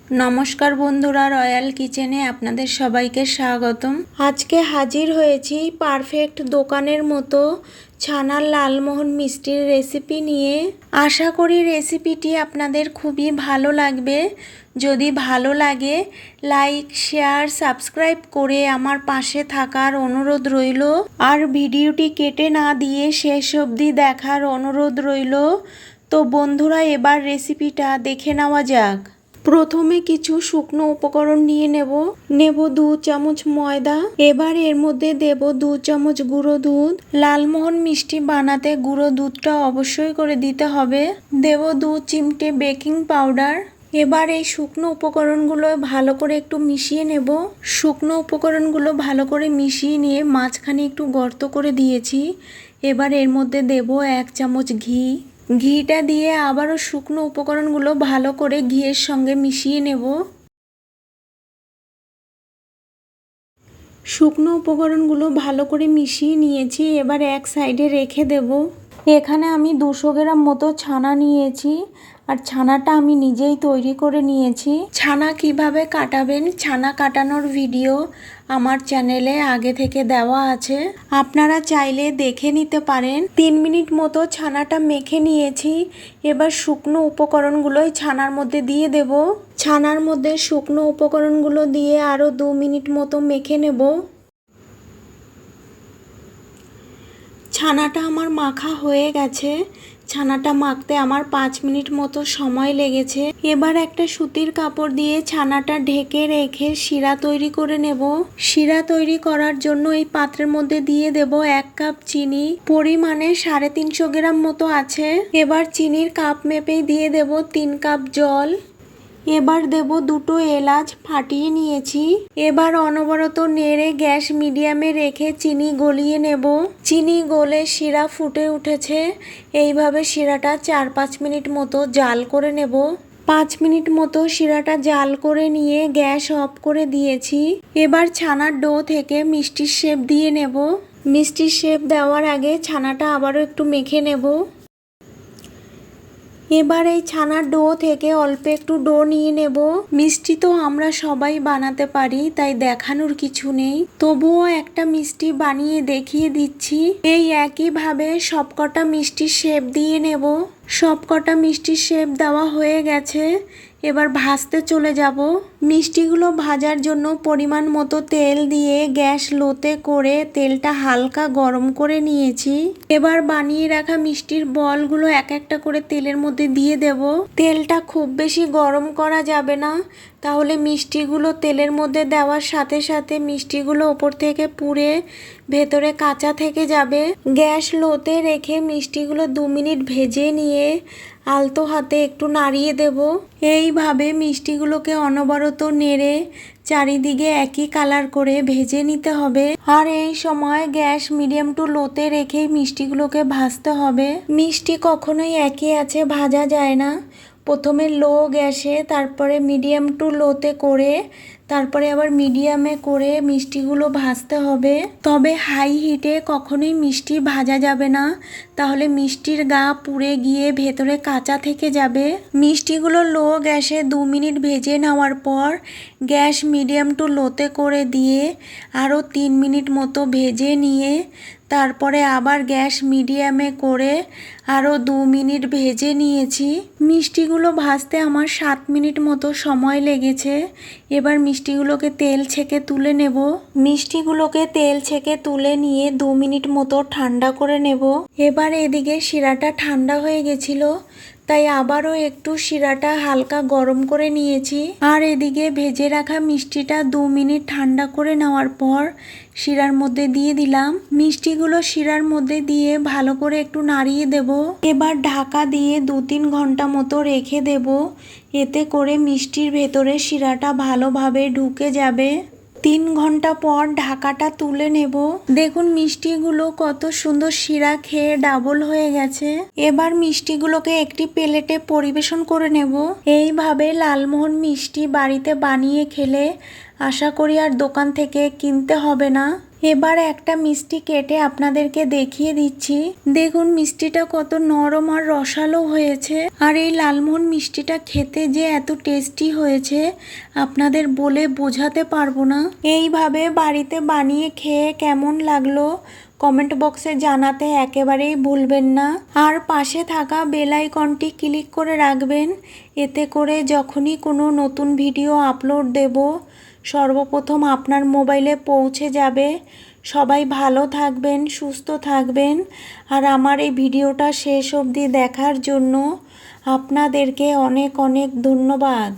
নমস্কার বন্ধুরা, রয়্যাল কিচেনে আপনাদের সবাইকে স্বাগতম। আজকে হাজির হয়েছি পারফেক্ট দোকানের মতো ছানার লালমোহন মিষ্টির রেসিপি নিয়ে। আশা করি রেসিপিটি আপনাদের খুবই ভালো লাগবে। যদি ভালো লাগে লাইক, শেয়ার, সাবস্ক্রাইব করে আমার পাশে থাকার অনুরোধ রইল। আর ভিডিওটি কেটে না দিয়ে শেষ অবধি দেখার অনুরোধ রইল। তো বন্ধুরা, এবার রেসিপিটা দেখে নেওয়া যাক। প্রথমে কিছু শুকনো উপকরণ নিয়ে নেব 2 চামচ ময়দা। এবার এর মধ্যে দেব 2 চামচ গুঁড়ো দুধ। লালমোহন মিষ্টি বানাতে গুঁড়ো দুধটা অবশ্যই করে দিতে হবে। দেব 2 চিমটে বেকিং পাউডার। এবার এই শুকনো উপকরণগুলো ভালো করে একটু মিশিয়ে নেব। শুকনো উপকরণগুলো ভালো করে মিশিয়ে নিয়ে মাঝখানে একটু গর্ত করে দিয়েছি। এবার এর মধ্যে দেব 1 চামচ ঘি। ঘিটা দিয়ে আবারও শুকনো উপকরণগুলো ভালো করে ঘিয়ের সঙ্গে মিশিয়ে নেব। শুকনো উপকরণগুলো ভালো করে মিশিয়ে নিয়েছি। এবার এক সাইডে রেখে দেব। এখানে আমি 200 গ্রাম মতো ছানা নিয়েছি। আর ছানাটা আমি নিজেই তৈরি করে নিয়েছি। ছানা কিভাবে কাটাবেন, ছানা কাটানোর ভিডিও আমার চ্যানেলে আগে থেকে দেওয়া আছে, আপনারা চাইলে দেখে নিতে পারেন। 3 মিনিট মতো ছানাটা মেখে নিয়েছি। এবার শুকনো উপকরণগুলোই ছানার মধ্যে দিয়ে দেব। ছানার মধ্যে শুকনো উপকরণগুলো দিয়ে আরও 2 মিনিট মতো মেখে নেব। ছানাটা আমার মাখা হয়ে গেছে। ছানাটা মাখতে আমার 5 মিনিট মতো সময় লেগেছে। এবার একটা সুতির কাপড় দিয়ে ছানাটা ঢেকে রেখে শিরা তৈরি করে নেব। শিরা তৈরি করার জন্য এই পাত্রের মধ্যে দিয়ে দেব 1 কাপ চিনি। পরিমাণে 350 গ্রাম মতো আছে। এবার চিনির কাপ মেপেই দিয়ে দেব 3 কাপ জল। এবার দেব 2টো এলাচ ফাটিয়ে নিয়েছি। এবার অনবরত নেড়ে গ্যাস মিডিয়ামে রেখে চিনি গলিয়ে নেব। চিনি গলে শিরা ফুটে উঠেছে। এইভাবে শিরাটা 4-5 মিনিট মতো জাল করে নেব। 5 মিনিট মতো শিরাটা জাল করে নিয়ে গ্যাস অফ করে দিয়েছি। এবার ছানার ডো থেকে মিষ্টির শেপ দিয়ে নেব। মিষ্টির শেপ দেওয়ার আগে ছানাটা আবারও একটু মেখে নেব। এবার এই ছানার ডো থেকে অল্প একটু ডো নিয়ে নেব। মিষ্টি তো আমরা সবাই বানাতে পারি, তাই দেখানোর কিছু নেই। তবুও একটা মিষ্টি বানিয়ে দেখিয়ে দিচ্ছি। এই একইভাবে সবকটা মিষ্টির শেপ দিয়ে নেব। সবকটা মিষ্টির শেপ দেওয়া হয়ে গেছে। এবার ভাজতে চলে যাব। মিষ্টিগুলো ভাজার জন্য পরিমাণ মতো তেল দিয়ে গ্যাস লোতে করে তেলটা হালকা গরম করে নিয়েছি। এবার বানিয়ে রাখা মিষ্টির বলগুলো এক একটা করে তেলের মধ্যে দিয়ে দেব। তেলটা খুব বেশি গরম করা যাবে না, তাহলে মিষ্টিগুলো তেলের মধ্যে দেওয়ার সাথে সাথে মিষ্টিগুলো ওপর থেকে পুড়ে ভেতরে কাঁচা থেকে যাবে। গ্যাস লোতে রেখে মিষ্টিগুলো 2 মিনিট ভেজে নিয়ে আলতো হাতে একটু নাড়িয়ে দেব। এইভাবে মিষ্টিগুলোকে অনবরত নেড়ে চারিদিকে একই কালার করে ভেজে নিতে হবে। আর এই সময় গ্যাস মিডিয়াম টু লোতে রেখেই মিষ্টিগুলোকে ভাজতে হবে। মিষ্টি কখনোই একই আছে ভাজা যায় না। প্রথমে লো গ্যাসে, তারপরে মিডিয়াম টু লোতে করে, তারপরে আবার মিডিয়ামে করে মিষ্টিগুলো ভাজতে হবে। তবে হাই হিটে কখনোই মিষ্টি ভাজা যাবে না, তাহলে মিষ্টির গা পুড়ে গিয়ে ভেতরে কাঁচা থেকে যাবে। মিষ্টিগুলো লো গ্যাসে 2 মিনিট ভেজে নেওয়ার পর গ্যাস মিডিয়াম টু লোতে করে দিয়ে আরও 3 মিনিট মতো ভেজে নিয়ে তারপরে আবার গ্যাস মিডিয়ামে করে আরও 2 মিনিট ভেজে নিয়েছি। মিষ্টিগুলো ভাজতে আমার 7 মিনিট মতো সময় লেগেছে। এবার মিষ্টিগুলোকে তেল ছেঁকে তুলে নেব। মিষ্টিগুলোকে তেল ছেঁকে তুলে নিয়ে 2 মিনিট মতো ঠান্ডা করে নেব। এবার এদিকে শিরাটা ঠান্ডা হয়ে গেছিল, তাই আবারও একটু শিরাটা হালকা গরম করে নিয়েছি। আর এদিকে ভেজে রাখা মিষ্টিটা 2 মিনিট ঠান্ডা করে নেওয়ার পর শিরার মধ্যে দিয়ে দিলাম। মিষ্টিগুলো শিরার মধ্যে দিয়ে ভালো করে একটু নাড়িয়ে দেব। এবার ঢাকা দিয়ে 2-3 ঘন্টা মতো রেখে দেব। এতে করে মিষ্টির ভেতরে শিরাটা ভালোভাবে ঢুকে যাবে। 3 ঘন্টা পর ঢাকাটা তুলে নেব। দেখুন মিষ্টিগুলো কত সুন্দর শিরা খেয়ে ডাবল হয়ে গেছে। এবার মিষ্টিগুলোকে একটি প্লেটে পরিবেশন করে নেব। এইভাবে লালমোহন মিষ্টি বাড়িতে বানিয়ে খেলে আশা করি আর দোকান থেকে কিনতে হবে না। এবার একটা মিষ্টি কেটে আপনাদেরকে দেখিয়ে দিচ্ছি। দেখুন মিষ্টিটা কত নরম আর রসালো হয়েছে। আর এই লালমোহন মিষ্টিটা খেতে যে এত টেস্টি হয়েছে আপনাদের বলে বোঝাতে পারবো না। এইভাবে বাড়িতে বানিয়ে খেয়ে কেমন লাগলো কমেন্ট বক্সে জানাতে একেবারেই ভুলবেন না। আর পাশে থাকা বেল আইকনটি ক্লিক করে রাখবেন, এতে করে যখনই কোনো নতুন ভিডিও আপলোড দেব সর্বপ্রথম আপনার মোবাইলে পৌঁছে যাবে। সবাই ভালো থাকবেন, সুস্থ থাকবেন। আর আমার এই ভিডিওটা শেষ অবধি দেখার জন্য আপনাদেরকে অনেক অনেক ধন্যবাদ।